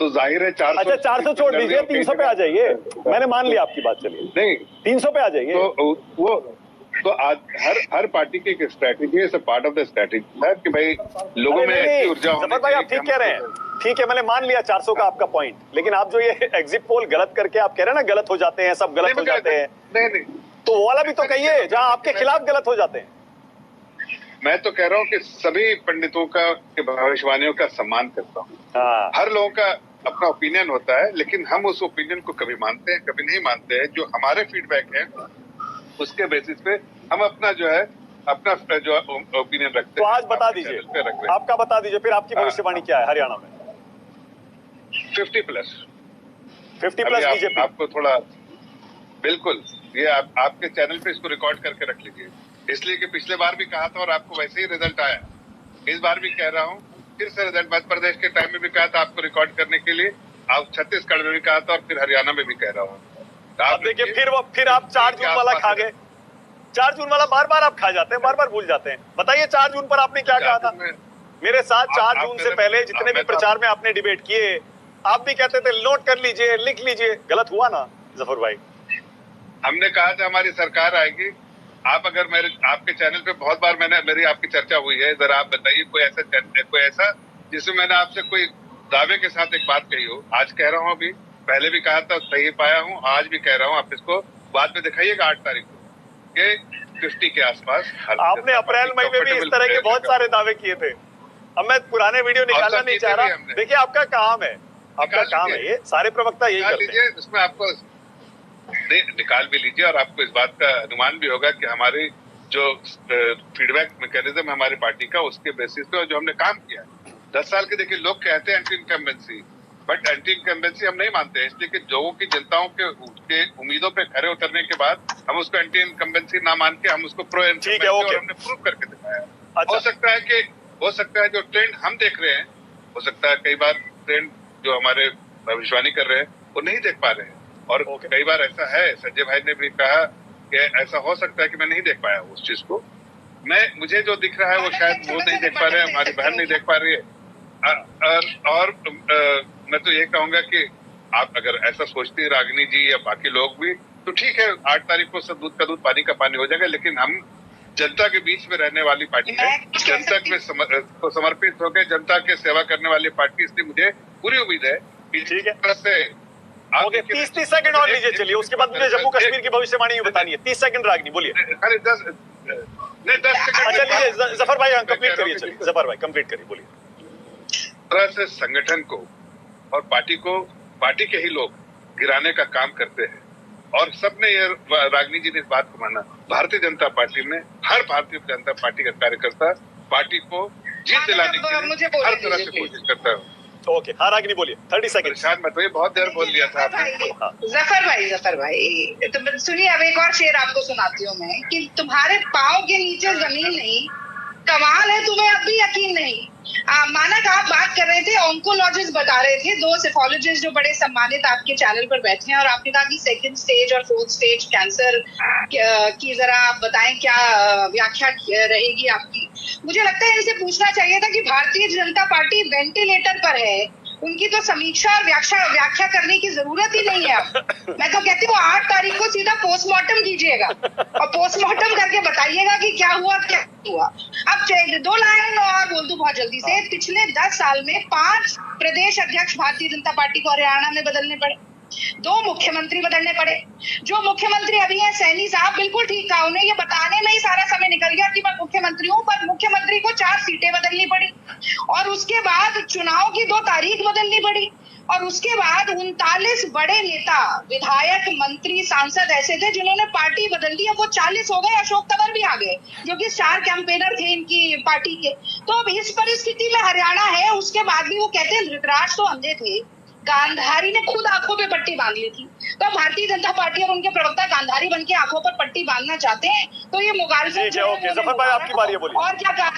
तो जाहिर है 400। अच्छा 400 छोड़ दीजिए, 300 पे आ जाइए। मैंने मान लिया आपकी बात, चलिए नहीं 300 पे आ जाइए। तो आज हर पार्टी की एक स्ट्रैटेजी है, पार्ट ऑफ द स्ट्रैटेजी है कि भाई लोगों में ऐसी ऊर्जा होनी जफर भाई आप ठीक कह रहे हैं, ठीक है मैंने मान लिया 400 का आपका पॉइंट, लेकिन आप जो ये एग्जिट पोल गलत करके आप कह रहे हैं ना, गलत हो जाते हैं, सब गलत हो जाते हैं, नहीं तो वो वाला भी तो कहिए जहां आपके खिलाफ गलत हो जाते हैं। मैं तो कह रहा हूँ कि सभी पंडितों का के भविष्यवाणियों का सम्मान करता हूँ। हर लोगों का अपना ओपिनियन होता है, लेकिन हम उस ओपिनियन को कभी मानते हैं कभी नहीं मानते हैं। जो हमारे फीडबैक है उसके बेसिस पे हम अपना जो है अपना जो ओपिनियन रखते हैं। तो आज बता दीजिए, आपका बता दीजिए फिर आपकी भविष्यवाणी क्या है हरियाणा में? 50+ 50+ बीजेपी। आपको थोड़ा बिल्कुल ये आपके चैनल पे इसको रिकॉर्ड करके रख लीजिए, इसलिए कि पिछले बार भी कहा था और आपको वैसे ही रिजल्ट आया। इस बार भी कह रहा हूँ, फिर से रिजल्ट मध्य प्रदेश के टाइम में भी कहा था आपको रिकॉर्ड करने के लिए, आप छत्तीसगढ़ में भी कहा था और फिर हरियाणा में भी कह रहा हूँ। आप देखिए फिर आप 4 जून वाला खा गए। 4 जून वाला बार बार आप खा जाते हैं, बार बार भूल जाते हैं। बताइए 4 जून पर आपने क्या कहा था मेरे साथ? 4 जून से पहले जितने भी प्रचार में आपने डिबेट किए, आप भी कहते थे नोट कर लीजिए, लिख लीजिए। गलत हुआ ना जफर भाई? हमने कहा था हमारी सरकार आएगी। आप अगर आपके चैनल पे बहुत बार मेरी आपकी चर्चा हुई है, जरा आप बताइए कोई ऐसा जिसमें मैंने आपसे कोई दावे के साथ एक बात कही हो। आज कह रहा हूँ, अभी पहले भी कहा था, सही पाया हूँ, आज भी कह रहा हूँ। आप इसको बाद में दिखाइएगा 8 तारीख को ये 50 के आसपास। आपने अप्रैल मई में भी इस तरह के बहुत सारे दावे किए थे। अब मैं पुराने वीडियो निकालना नहीं चाह रहा। देखिए आपका काम है, आपका काम है, ये सारे प्रवक्ता यही करते हैं। उसमें आपको निकाल भी लीजिए और आपको इस बात का अनुमान भी होगा कि हमारी जो फीडबैक मैकेनिज्म है हमारी पार्टी का, उसके बेसिस पे जो हमने काम किया 10 साल के। देखिए लोग कहते हैं anti incumbency, but anti incumbency हम नहीं मानते हैं, इसलिए कि लोगों की जनताओं के उम्मीदों पे खरे उतरने के बाद हम उसको एंटी इनकम्बेंसी ना मान के हम उसको प्रो इनकम्बेंसी और हमने प्रूव करके दिखाया। हो सकता है जो ट्रेंड हम देख रहे हैं, हो सकता है कई बार ट्रेंड जो हमारे भविष्यवाणी कर रहे हैं वो नहीं देख पा रहे हैं, और कई बार ऐसा है, संजय भाई ने भी कहा कि ऐसा हो सकता है कि मैं नहीं देख पाया उस चीज को। मुझे जो दिख रहा है वो शायद वो नहीं देख पा रहे हैं, हमारी बहन नहीं देख पा रही है। और मैं तो ये कहूंगा कि आप अगर ऐसा सोचती है रागिनी जी या बाकी लोग भी, तो ठीक है 8 तारीख को सब दूध का दूध पानी का पानी हो जाएगा। लेकिन हम जनता के बीच में रहने वाली पार्टी है, जनता में समर्पित होकर जनता के सेवा करने वाली पार्टी, इसलिए मुझे पूरी उम्मीद है कि ठीक है। ओके 30 सेकंड और लीजिए, चलिए उसके बाद मुझे जम्मू कश्मीर की भविष्यवाणी बतानी है। 30 सेकंड रागिनी बोलिए। खाली 10 सेकंड। अच्छा लीजिए जफर भाई कंप्लीट करिए, चलिए जफर भाई कंप्लीट करिए, बोलिए। तरह से संगठन को और पार्टी के ही लोग गिराने का काम करते हैं, और सबने ये रागिनी जी ने इस बात को माना। भारतीय जनता पार्टी में हर भारतीय जनता पार्टी का कार्यकर्ता पार्टी को जीत दिलाने के लिए हर तरह से कोशिश करता है। ओके हाँ रागिनी बोलिए, 30 सेकंड। शायद मैं तो ये बहुत देर बोल लिया था आपने। जफर भाई तो सुनिए, अब एक और शेर आपको सुनाती हूँ मैं कि तुम्हारे पाँव के नीचे जमीन नहीं, कमाल है तुम्हें अब भी यकीन नहीं। माना का आप बात कर रहे थे, ऑन्कोलॉजिस्ट बता रहे थे, 2 सेफोलॉजिस्ट जो बड़े सम्मानित आपके चैनल पर बैठे हैं, और आपने कहा कि 2nd स्टेज और 4th स्टेज कैंसर की जरा आप बताएं क्या व्याख्या रहेगी आपकी। मुझे लगता है इनसे पूछना चाहिए था कि भारतीय जनता पार्टी वेंटिलेटर पर है, उनकी तो समीक्षा और व्याख्या करने की जरूरत ही नहीं है। मैं तो कहती हूँ 8 तारीख को सीधा पोस्टमार्टम कीजिएगा और पोस्टमार्टम करके बताइएगा कि क्या हुआ क्या हुआ। अब 2 लाइन और बोल दूं बहुत जल्दी से। पिछले 10 साल में 5 प्रदेश अध्यक्ष भारतीय जनता पार्टी को हरियाणा में बदलने पड़े, 2 मुख्यमंत्री बदलने पड़े। जो मुख्यमंत्री अभी है सैनी साहब, बिल्कुल ठीक कहा, उन्हें ये बताने में ही सारा समय निकल गया कि मैं मुख्यमंत्री हूँ, पर मुख्यमंत्री को 4 सीटें बदलनी पड़ी, और उसके बाद चुनाव की 2 तारीख बदलनी पड़ी, और उसके बाद 39 बड़े नेता, विधायक, मंत्री, सांसद ऐसे थे जिन्होंने पार्टी बदल दी। अब वो 40 हो गए, अशोक तंवर भी आ गए जो कि स्टार कैंपेनर थे इनकी पार्टी के। तो अब इस परिस्थिति में हरियाणा है, उसके बाद भी वो कहते हैं धृतराज तो अंधे थे, गांधारी ने खुद आंखों पे पट्टी बांध ली थी। तो भारतीय जनता पार्टी और उनके प्रवक्ता गांधारी बन के आंखों पर पट्टी बांधना चाहते हैं, तो ये मुगालसा। जफर भाई आपकी बारी है, बोलिए। और क्या कहा